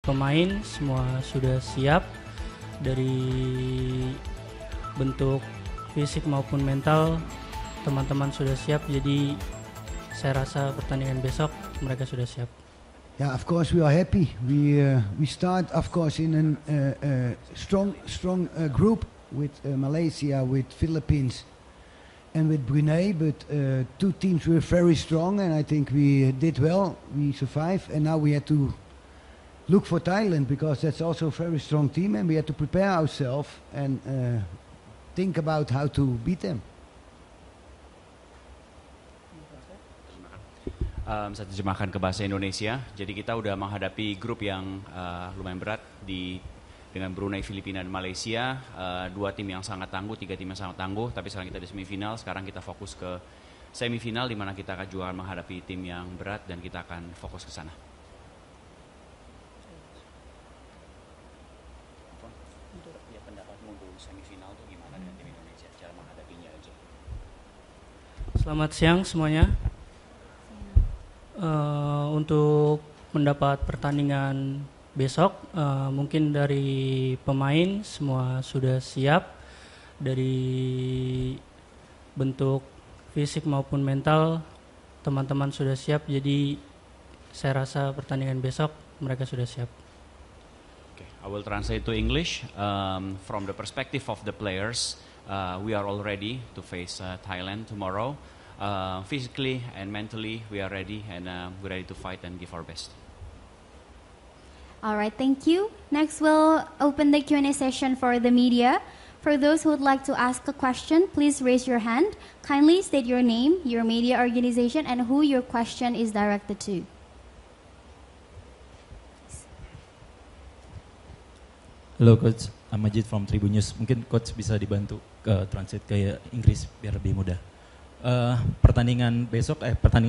pemain semua sudah siap, dari bentuk fisik maupun mental teman-teman sudah siap, jadi saya rasa pertandingan besok mereka sudah siap. Yeah, of course we are happy. We start, of course, in a strong group with Malaysia, with Philippines, and with Brunei. But two teams were very strong, and I think we did well. We survived, and now we had to look for Thailand because that's also a very strong team, and we had to prepare ourselves and think about how to beat them. Saya terjemahkan ke bahasa Indonesia. Jadi kita udah menghadapi grup yang lumayan berat dengan Brunei, Filipina, dan Malaysia. Dua tim yang sangat tangguh, tiga tim yang sangat tangguh. Tapi sekarang kita di semifinal. Sekarang kita fokus ke semifinal, di mana kita akan juga menghadapi tim yang berat dan kita akan fokus ke sana. Ya, pendapatmu untuk semifinal itu gimana dengan tim Indonesia? Cara menghadapinya aja. Selamat siang semuanya. Untuk mendapat pertandingan besok, mungkin dari pemain semua sudah siap, dari bentuk fisik maupun mental teman-teman sudah siap, jadi saya rasa pertandingan besok mereka sudah siap. Okay, I will translate to English. From the perspective of the players, we are all ready to face Thailand tomorrow. Physically and mentally we are ready, and we're ready to fight and give our best. All right, thank you. Next, we'll open the Q&A session for the media. For those who would like to ask a question, please raise your hand. Kindly state your name, your media organization, and who your question is directed to. Halo Coach, I'm Majid from Tribun News. Mungkin Coach bisa dibantu ke translate ke Inggris biar lebih mudah. Pertandingan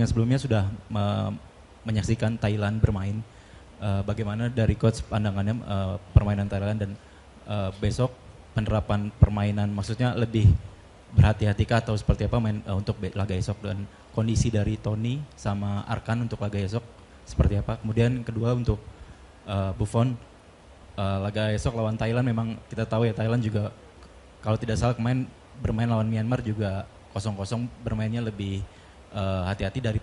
sebelumnya sudah menyaksikan Thailand bermain. Bagaimana dari Coach pandangannya permainan Thailand dan besok penerapan permainan, maksudnya lebih berhati-hatikah atau seperti apa untuk laga esok, dan kondisi dari Tony sama Arkan untuk laga esok seperti apa? Kemudian kedua untuk Buffon, laga esok lawan Thailand memang kita tahu ya, Thailand juga kalau tidak salah kemarin bermain lawan Myanmar juga 0-0, bermainnya lebih hati-hati dari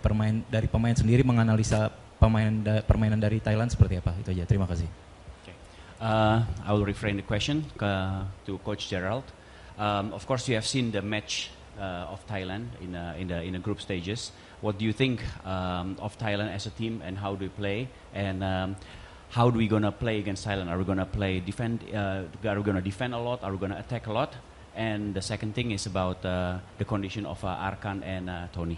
pemain sendiri. Menganalisa permainan dari Thailand seperti apa? Itu aja, terima kasih. Okay. I will reframe the question to Coach Gerald. Of course, you have seen the match of Thailand in the group stages. What do you think of Thailand as a team, and how do we play? And how do we gonna play against Thailand? Are we gonna defend? Are we gonna defend a lot? Are we gonna attack a lot? And the second thing is about the condition of Arkan and Tony.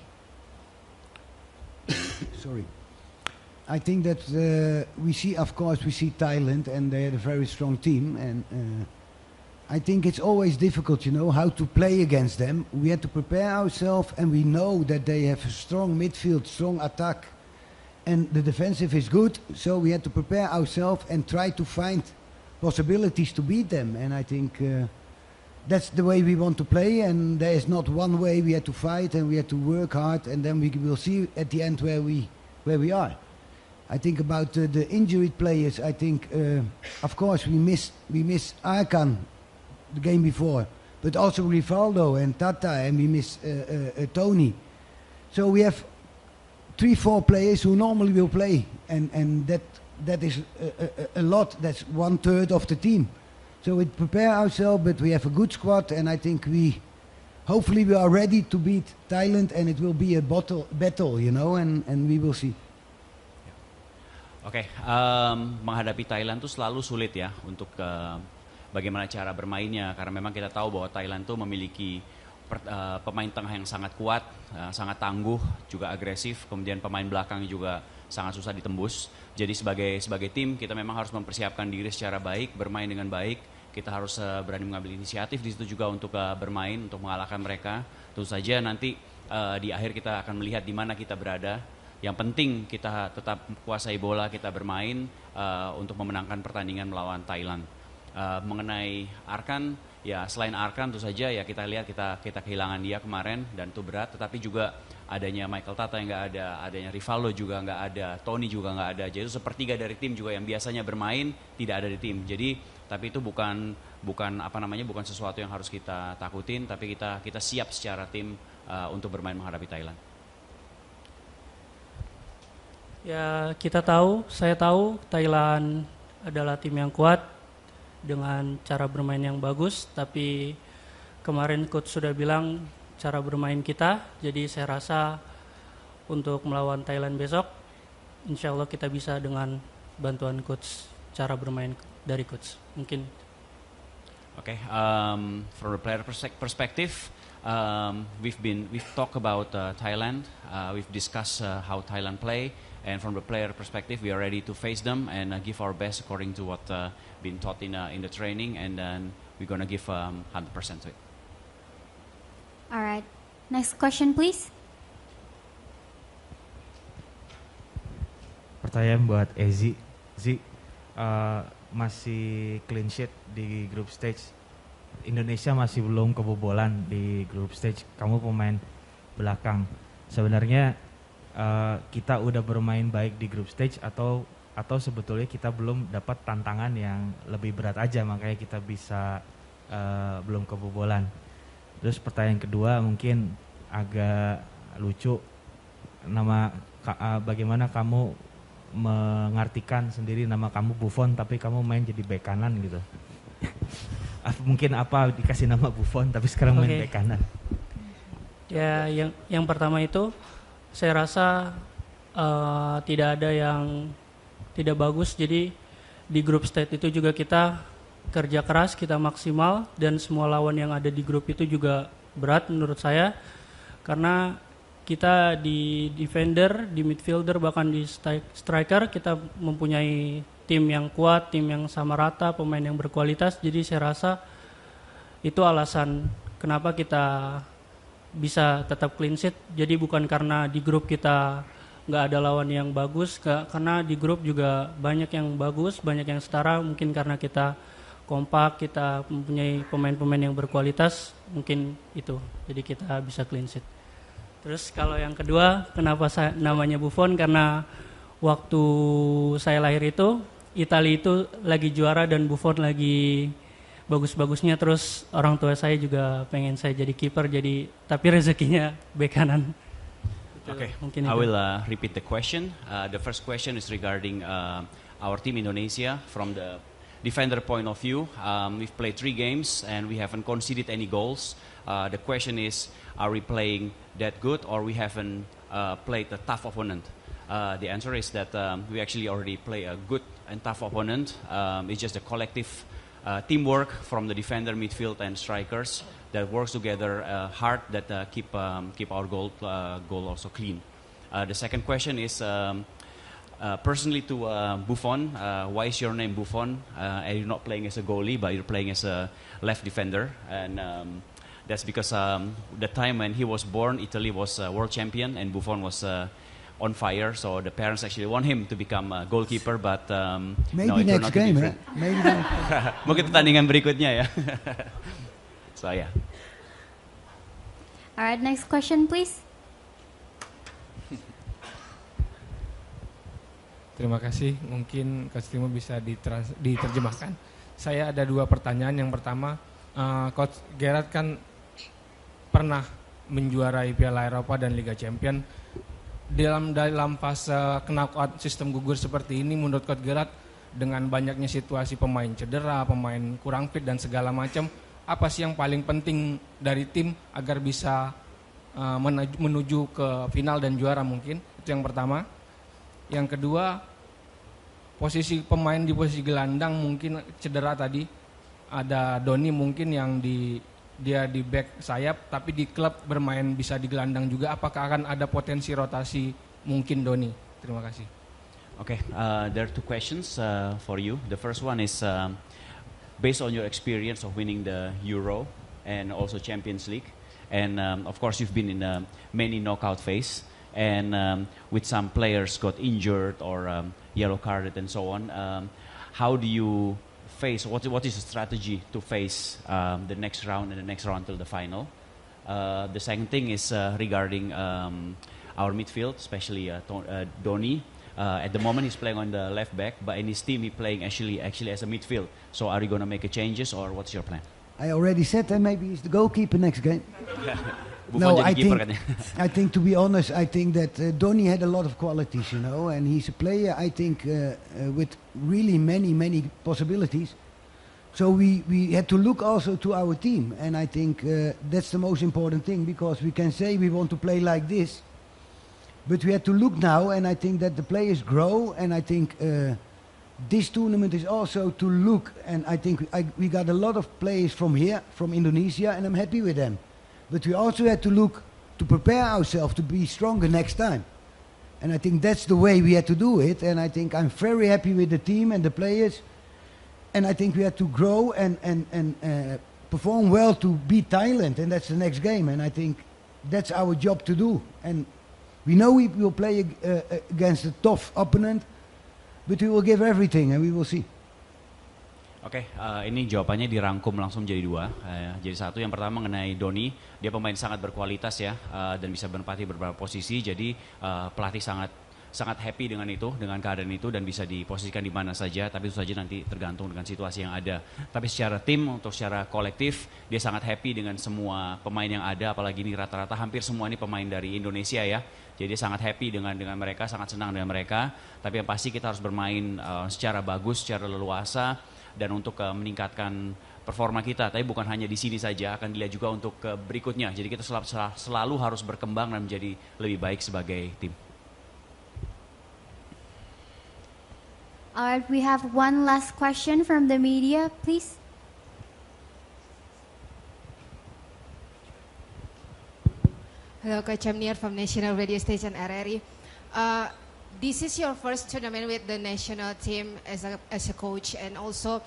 Sorry. I think that we see Thailand, and they had a very strong team, and I think it's always difficult, how to play against them. We had to prepare ourselves, and we know that they have a strong midfield, strong attack, and the defensive is good, so we had to prepare ourselves and try to find possibilities to beat them, and I think that's the way we want to play, and there is not one way. We had to fight and we had to work hard, and then we will see at the end where we are. I think about the injured players. I think, of course, we miss Arkan the game before, but also Rivaldo and Tata, and we miss Tony. So we have 3-4 players who normally will play, and that is a lot. That's 1/3 of the team. So we prepare ourselves, but we have a good squad, and I think hopefully we are ready to beat Thailand, and it will be a battle, and we will see. Oke, menghadapi Thailand tuh selalu sulit ya untuk bagaimana cara bermainnya, karena memang kita tahu bahwa Thailand tuh memiliki pemain tengah yang sangat kuat, sangat tangguh, juga agresif, kemudian pemain belakang juga sangat susah ditembus. Jadi sebagai tim kita memang harus mempersiapkan diri secara baik, bermain dengan baik. Kita harus berani mengambil inisiatif di situ juga untuk bermain, untuk mengalahkan mereka. Tentu saja nanti di akhir kita akan melihat di mana kita berada. Yang penting kita tetap kuasai bola, kita bermain untuk memenangkan pertandingan melawan Thailand. Mengenai Arkan, ya selain Arkan tentu saja ya kita lihat kita kehilangan dia kemarin dan itu berat, tetapi juga adanya Michael Tata yang nggak ada, adanya Rivaldo juga nggak ada, Tony juga nggak ada. Jadi itu sepertiga dari tim juga yang biasanya bermain tidak ada di tim. Jadi tapi itu bukan sesuatu yang harus kita takutin, tapi kita siap secara tim untuk bermain menghadapi Thailand. Ya saya tahu Thailand adalah tim yang kuat dengan cara bermain yang bagus, tapi kemarin coach sudah bilang cara bermain kita, jadi saya rasa untuk melawan Thailand besok, insya Allah kita bisa dengan bantuan coach, cara bermain dari coach, mungkin. Okay, from the player perspective, we've talked about Thailand, we've discussed how Thailand play, and from the player perspective, we are ready to face them and give our best according to what been taught in the training, and then we're gonna give 100% to it. All right. Next question, please. Pertanyaan buat Ezi. Masih clean sheet di group stage. Indonesia masih belum kebobolan di group stage. Kamu pemain belakang. Sebenarnya kita udah bermain baik di group stage atau sebetulnya kita belum dapat tantangan yang lebih berat aja makanya kita bisa belum kebobolan. Terus pertanyaan kedua mungkin agak lucu, bagaimana kamu mengartikan sendiri nama kamu Buffon tapi kamu main jadi bek kanan gitu. Mungkin apa dikasih nama Buffon tapi sekarang main bek kanan. Ya yang pertama itu saya rasa tidak ada yang tidak bagus, jadi di grup stage itu juga kita kerja keras, kita maksimal, dan semua lawan yang ada di grup itu juga berat menurut saya, karena kita di defender, di midfielder, bahkan di striker kita mempunyai tim yang kuat, tim yang sama rata, pemain yang berkualitas. Jadi saya rasa itu alasan kenapa kita bisa tetap clean sheet. Jadi bukan karena di grup kita nggak ada lawan yang bagus, karena di grup juga banyak yang bagus, banyak yang setara. Mungkin karena kita kompak, kita mempunyai pemain-pemain yang berkualitas, mungkin itu. Jadi kita bisa clean sheet. Terus kalau yang kedua, kenapa namanya Buffon? Karena waktu saya lahir itu, Italia itu lagi juara dan Buffon lagi bagus-bagusnya. Terus orang tua saya juga pengen saya jadi kiper, tapi rezekinya bek kanan. Okay, I will repeat the question. The first question is regarding our team Indonesia. From the defender point of view, we've played 3 games and we haven't conceded any goals. The question is, are we playing that good or we haven't played a tough opponent? The answer is that we actually already play a good and tough opponent. It's just a collective teamwork from the defender, midfield, and strikers that works together hard that keep our goal also clean. The second question is personally to Buffon. Why is your name Buffon? And you're not playing as a goalie, but you're playing as a left defender, and that's because the time when he was born, Italy was world champion and Buffon was on fire. So the parents actually want him to become a goalkeeper, but maybe no, next game, eh? Maybe mungkin pertandingan berikutnya ya. So yeah. Alright, next question please. Terima kasih. Mungkin Coach Timo bisa diterjemahkan. Saya ada 2 pertanyaan. Yang pertama, Coach Gerard kan pernah menjuarai Piala Eropa dan Liga Champion. Dalam fase knockout sistem gugur seperti ini, menurut Coach Gerard, dengan banyaknya situasi pemain cedera, pemain kurang fit dan segala macam, apa sih yang paling penting dari tim agar bisa menuju ke final dan juara mungkin? Itu yang pertama. Yang kedua, posisi pemain di posisi gelandang mungkin cedera tadi. Ada Doni mungkin yang dia di back sayap, tapi di klub bermain bisa di gelandang juga. Apakah akan ada potensi rotasi mungkin Doni? Terima kasih. Okay, there are 2 questions for you. The first one is based on your experience of winning the Euro and also Champions League, and of course you've been in many knockout phase, and with some players got injured or yellow carded and so on. How do you face, what is the strategy to face the next round and the next round till the final? The second thing is regarding our midfield, especially Donny. At the moment he's playing on the left back, but in his team he's playing actually as a midfield. So are you going to make a changes or what's your plan? I already said that maybe he's the goalkeeper next game. Buffon No, jadi I keeper think, katanya. I think to be honest, I think that Donny had a lot of qualities, you know, and he's a player, I think, with really many possibilities. So we had to look also to our team, and I think that's the most important thing, because we can say we want to play like this, but we had to look now, and I think that the players grow, and I think this tournament is also to look, and I think we got a lot of players from here, from Indonesia, and I'm happy with them. But we also had to look to prepare ourselves to be stronger next time. And I think that's the way we had to do it, and I think I'm very happy with the team and the players. And I think we had to grow and perform well to beat Thailand, and that's the next game. And I think that's our job to do. And we know we will play against a tough opponent, but we will give everything, and we will see. Oke, ini jawabannya dirangkum langsung jadi dua. Jadi satu, yang pertama mengenai Donny, dia pemain sangat berkualitas ya, dan bisa berempati beberapa posisi. Jadi pelatih sangat happy dengan itu, dengan keadaan itu, dan bisa diposisikan di mana saja. Tapi itu saja nanti tergantung dengan situasi yang ada. Tapi secara tim, untuk secara kolektif, dia sangat happy dengan semua pemain yang ada. Apalagi ini rata-rata hampir semua ini pemain dari Indonesia ya. Jadi dia sangat happy dengan mereka, sangat senang dengan mereka. Tapi yang pasti kita harus bermain secara bagus, secara leluasa, dan untuk meningkatkan performa kita. Tapi bukan hanya di sini saja, akan dilihat juga untuk berikutnya. Jadi kita selalu harus berkembang dan menjadi lebih baik sebagai tim. Alright, we have one last question from the media, please. Hello, Coach Amnir from National Radio Station RRI. This is your first tournament with the national team as a coach, and also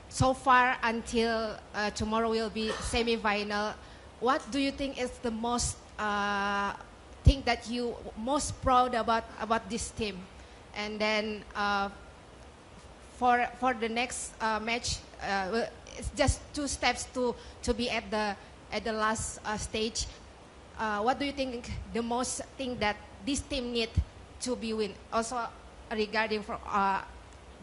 so far until tomorrow will be semi-final. What do you think is the most thing that you most proud about this team? And then for the next match, it's just 2 steps to be at the last stage. What do you think the most thing that this team need to be win? Also regarding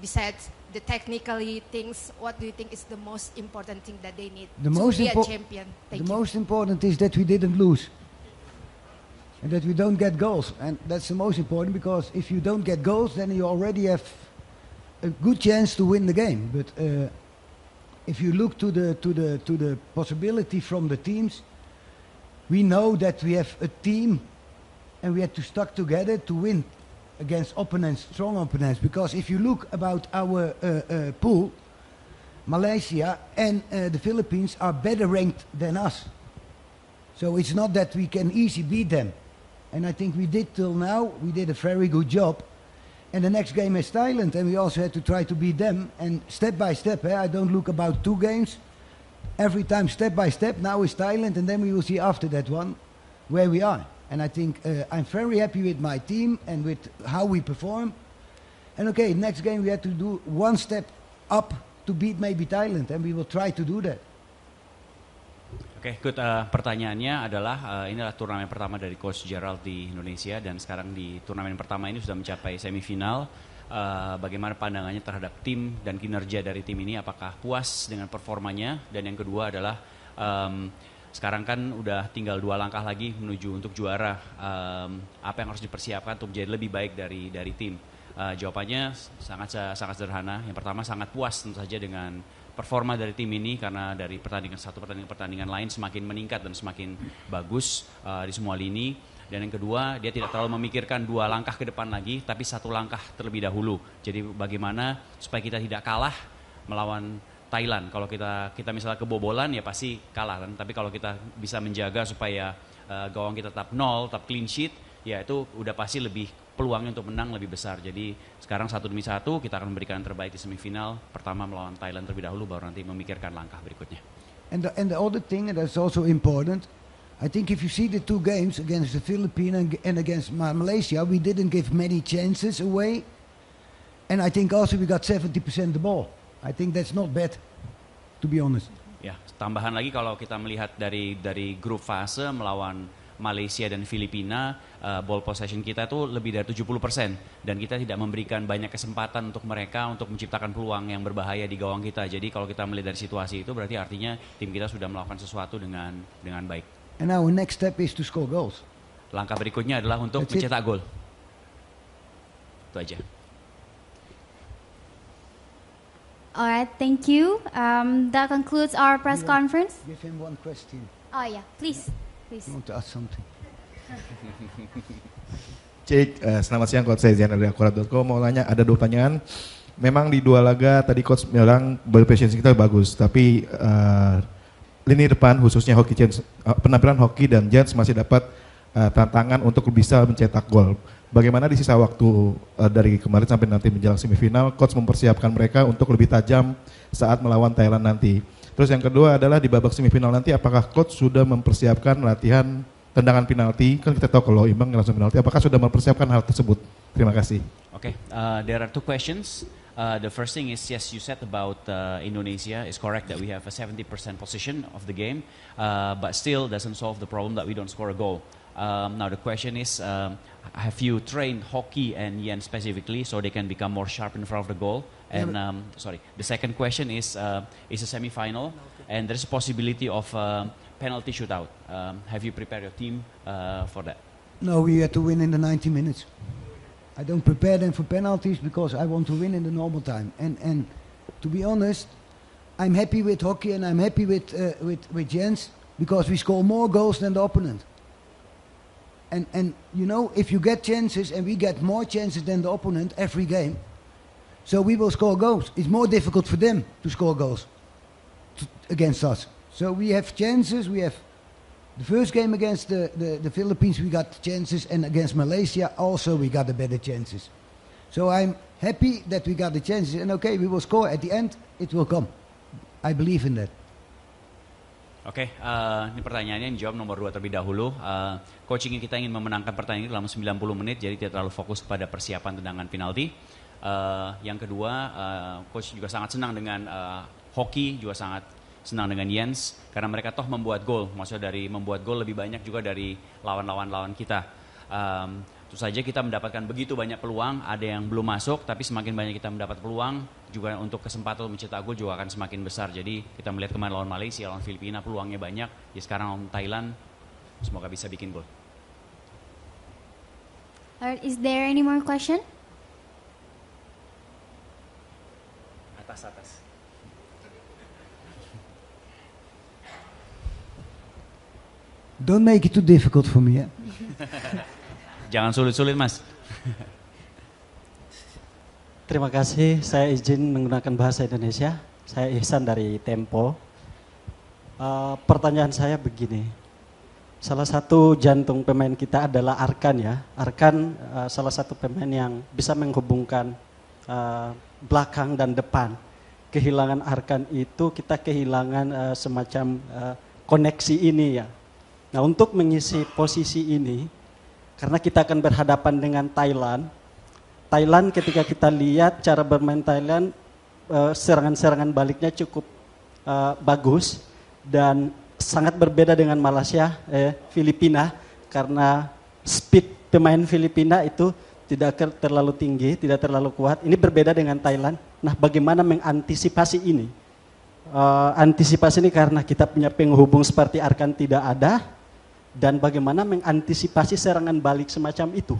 besides the technically things, what do you think is the most important thing that they need to be a champion? Thank you. The most important is that we didn't lose, and that we don't get goals, and that's the most important, because if you don't get goals, then you already have a good chance to win the game. But if you look to the possibility from the teams, we know that we have a team, and we had to stuck together to win against opponents, strong opponents. Because if you look about our pool, Malaysia and the Philippines are better ranked than us. So it's not that we can easily beat them. And I think we did till now, we did a very good job. And the next game is Thailand, and we also had to try to beat them. And step by step, I don't look about 2 games. Every time, step by step. Now is Thailand, and then we will see after that one where we are. And I think I'm very happy with my team and with how we perform. And okay, next game we have to do 1 step up to beat maybe Thailand, and we will try to do that. Oke, good. Pertanyaannya adalah, inilah turnamen pertama dari Coach Gerald di Indonesia, dan sekarang di turnamen pertama ini sudah mencapai semifinal. Bagaimana pandangannya terhadap tim dan kinerja dari tim ini? Apakah puas dengan performanya? Dan yang kedua adalah sekarang kan udah tinggal 2 langkah lagi menuju untuk juara. Apa yang harus dipersiapkan untuk menjadi lebih baik dari tim? Jawabannya sangat sederhana. Yang pertama, sangat puas tentu saja dengan performa dari tim ini, karena dari pertandingan lain semakin meningkat dan semakin bagus di semua lini. Dan yang kedua, dia tidak terlalu memikirkan 2 langkah ke depan lagi, tapi 1 langkah terlebih dahulu. Jadi bagaimana supaya kita tidak kalah melawan Thailand. Kalau kita misalnya kebobolan ya pasti kalah kan. Tapi kalau kita bisa menjaga supaya gawang kita tetap 0, tetap clean sheet, ya itu udah pasti lebih peluangnya untuk menang lebih besar. Jadi sekarang 1 demi 1 kita akan memberikan yang terbaik di semifinal. Pertama melawan Thailand terlebih dahulu, baru nanti memikirkan langkah berikutnya. And the other thing that's also important, I think if you see the 2 games against the Philippines and against Malaysia, we didn't give many chances away. And I think also we got 70% the ball. I think that's not bad, to be honest. Ya, tambahan lagi kalau kita melihat dari grup fase melawan Malaysia dan Filipina, ball possession kita tuh lebih dari 70% dan kita tidak memberikan banyak kesempatan untuk mereka untuk menciptakan peluang yang berbahaya di gawang kita. Jadi kalau kita melihat dari situasi itu berarti artinya tim kita sudah melakukan sesuatu dengan baik. And our next step is to score goals. Langkah berikutnya adalah untuk That's it. mencetak gol. Itu aja. Alright, thank you. That concludes our press conference. Give him one question. Oh yeah, please. I want to ask something. Cik, selamat siang Coach, saya Zian dari Akurat.com. Mau nanya, ada 2 pertanyaan. Memang di 2 laga tadi Coach bilang ball possession kita bagus, tapi lini depan khususnya hoki Giants, penampilan hoki dan Giants masih dapat tantangan untuk bisa mencetak gol. Bagaimana di sisa waktu dari kemarin sampai nanti menjelang semifinal, Coach mempersiapkan mereka untuk lebih tajam saat melawan Thailand nanti. Terus yang kedua adalah di babak semifinal nanti, apakah Coach sudah mempersiapkan latihan tendangan penalti? Kan kita tahu kalau imbang langsung penalti, apakah sudah mempersiapkan hal tersebut? Terima kasih. Okay, there are 2 questions. The first thing is, yes, you said about Indonesia is correct that we have a 70% possession of the game, but still doesn't solve the problem that we don't score a goal. Now the question is, have you trained Hoki and Yen specifically so they can become more sharp in front of the goal? And the second question is a semi-final, and there's a possibility of penalty shootout. Have you prepared your team for that? No, we had to win in the 90 minutes. I don't prepare them for penalties because I want to win in the normal time. And to be honest, I'm happy with Hockey and I'm happy with Jens because we score more goals than the opponent. And you know, if you get chances and we get more chances than the opponent every game, so we will score goals. It's more difficult for them to score goals against us. So we have chances. We have the first game against the Philippines, we got chances, and against Malaysia also we got the better chances. So I'm happy that we got the chances, and okay, we will score at the end. It will come. I believe in that. Oke, ini pertanyaannya yang jawab nomor 2 terlebih dahulu. Coach kita ingin memenangkan pertandingan dalam 90 menit, jadi tidak terlalu fokus pada persiapan tendangan penalti. Yang kedua, Coach juga sangat senang dengan Hoki, juga sangat senang dengan Jens, karena mereka toh membuat gol. Maksudnya dari membuat gol lebih banyak juga dari lawan-lawan kita. Tentu saja kita mendapatkan begitu banyak peluang, ada yang belum masuk, tapi semakin banyak kita mendapat peluang, juga untuk kesempatan mencetak gol juga akan semakin besar. Jadi kita melihat kemarin lawan Malaysia, lawan Filipina peluangnya banyak, ya sekarang lawan Thailand, semoga bisa bikin gol. Alright, is there any more question? Atas. Don't make it too difficult for me. Jangan sulit-sulit, Mas. Terima kasih, saya izin menggunakan bahasa Indonesia. Saya Ihsan dari Tempo. Pertanyaan saya begini. Salah satu jantung pemain kita adalah Arkan ya. Arkan salah satu pemain yang bisa menghubungkan belakang dan depan. Kehilangan Arkan itu kita kehilangan semacam koneksi ini ya. Nah, untuk mengisi posisi ini, karena kita akan berhadapan dengan Thailand. Thailand ketika kita lihat cara bermain Thailand, serangan-serangan baliknya cukup bagus dan sangat berbeda dengan Malaysia, Filipina, karena speed pemain Filipina itu tidak terlalu tinggi, tidak terlalu kuat. Ini berbeda dengan Thailand. Nah, bagaimana mengantisipasi ini? Antisipasi ini karena kita punya penghubung seperti Arkan tidak ada. Dan bagaimana mengantisipasi serangan balik semacam itu.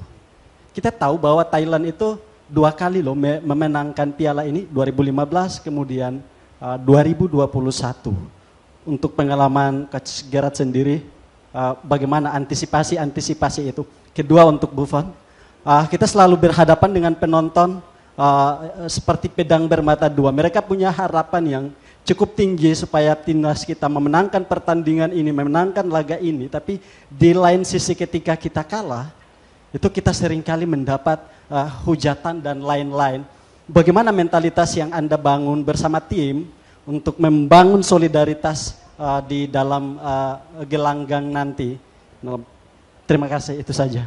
Kita tahu bahwa Thailand itu 2 kali loh memenangkan piala ini, 2015 kemudian 2021. Untuk pengalaman Coach Gerard sendiri, bagaimana antisipasi itu. Kedua untuk Buffon, kita selalu berhadapan dengan penonton seperti pedang bermata dua. Mereka punya harapan yang cukup tinggi supaya timnas kita memenangkan pertandingan ini, memenangkan laga ini. Tapi di lain sisi ketika kita kalah, itu kita seringkali mendapat hujatan dan lain-lain. Bagaimana mentalitas yang Anda bangun bersama tim untuk membangun solidaritas di dalam gelanggang nanti? Terima kasih, itu saja.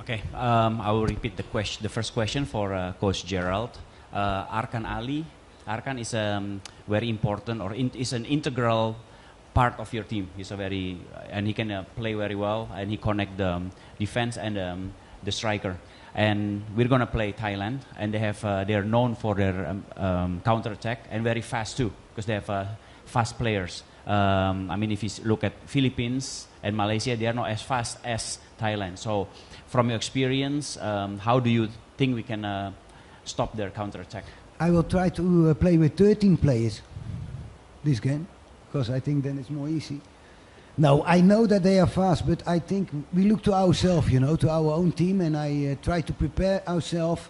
Okay, I will repeat the first question for Coach Gerald. Arkan Ali Arkan is very important or is an integral part of your team. He's a and he can play very well, and he connect the defense and the striker. And we're gonna play Thailand, and they're known for their counter attack and very fast too, because they have fast players. I mean, if you look at Philippines and Malaysia, they are not as fast as Thailand. So, from your experience, how do you think we can stop their counter attack? I will try to play with 13 players this game, because I think then it's more easy. No, I know that they are fast, but I think we look to ourselves, you know, to our own team, and I try to prepare ourselves.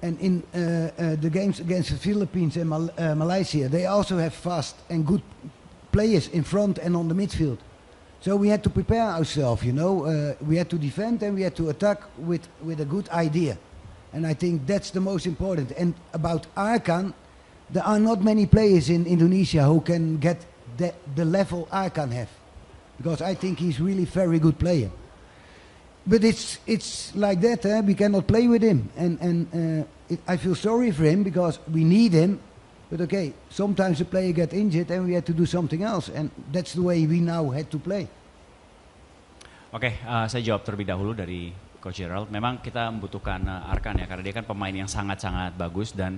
And in the games against the Philippines and Malaysia, they also have fast and good players in front and on the midfield. So we had to prepare ourselves, you know. We had to defend and we had to attack with a good idea. And I think that's the most important. And about Arkan, there are not many players in Indonesia who can get the level Arkan have. Because I think he's really very good player. But it's like that, we cannot play with him. And I feel sorry for him because we need him. But okay, sometimes the player get injured and we had to do something else. And that's the way we now had to play. Oke, saya jawab terlebih dahulu dari Coach Gerald. Memang kita membutuhkan Arkan ya, karena dia kan pemain yang sangat-sangat bagus. Dan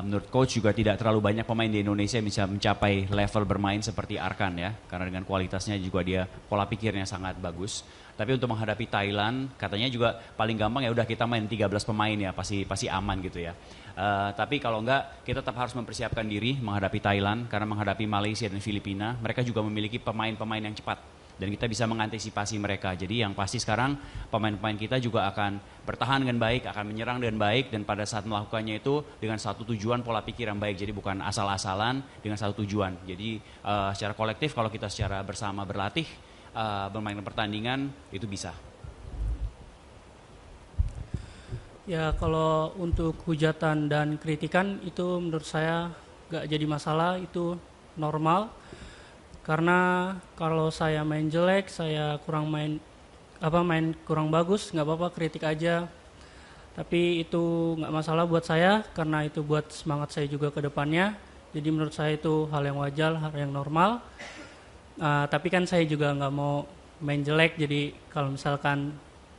menurut Coach juga tidak terlalu banyak pemain di Indonesia yang bisa mencapai level bermain seperti Arkan ya. Karena dengan kualitasnya juga dia pola pikirnya sangat bagus. Tapi untuk menghadapi Thailand, katanya juga paling gampang ya udah kita main 13 pemain ya, pasti aman gitu ya. Tapi kalau enggak, kita tetap harus mempersiapkan diri menghadapi Thailand, karena menghadapi Malaysia dan Filipina, mereka juga memiliki pemain-pemain yang cepat. Dan kita bisa mengantisipasi mereka. Jadi yang pasti sekarang pemain-pemain kita juga akan bertahan dengan baik, akan menyerang dengan baik, dan pada saat melakukannya itu dengan satu tujuan, pola pikir yang baik. Jadi bukan asal-asalan, dengan satu tujuan. Jadi secara kolektif kalau kita secara bersama berlatih, bermain pertandingan, itu bisa. Ya, kalau untuk hujatan dan kritikan itu menurut saya gak jadi masalah, itu normal. Karena kalau saya main jelek, saya main kurang bagus, nggak apa-apa, kritik aja. Tapi itu nggak masalah buat saya, karena itu buat semangat saya juga ke depannya. Jadi menurut saya itu hal yang wajar, hal yang normal. Tapi kan saya juga nggak mau main jelek, jadi kalau misalkan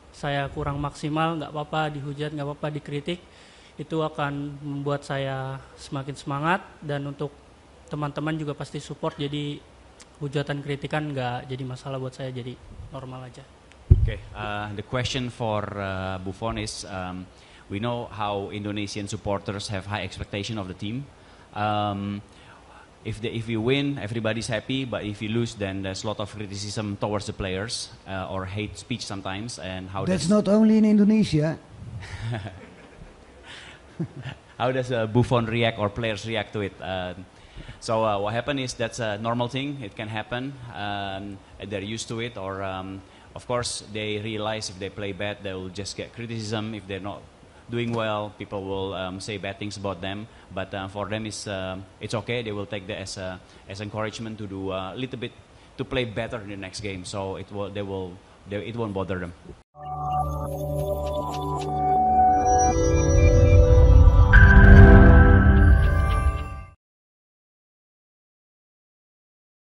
saya kurang maksimal, nggak apa-apa dihujat, nggak apa-apa dikritik. Itu akan membuat saya semakin semangat, dan untuk teman-teman juga pasti support, jadi hujatan kritikan nggak jadi masalah buat saya, jadi normal aja. Okay, the question for Buffon is, we know how Indonesian supporters have high expectation of the team. If you win, everybody's happy, but if you lose, then there's a lot of criticism towards the players or hate speech sometimes. And how that's not only in Indonesia. How does Buffon react or players react to it? So what happened is that's a normal thing. It can happen. They're used to it, or of course they realize if they play bad, they will just get criticism. If they're not doing well, people will say bad things about them. But for them, it's okay. They will take that as encouragement to do a little bit, to play better in the next game. So it won't bother them.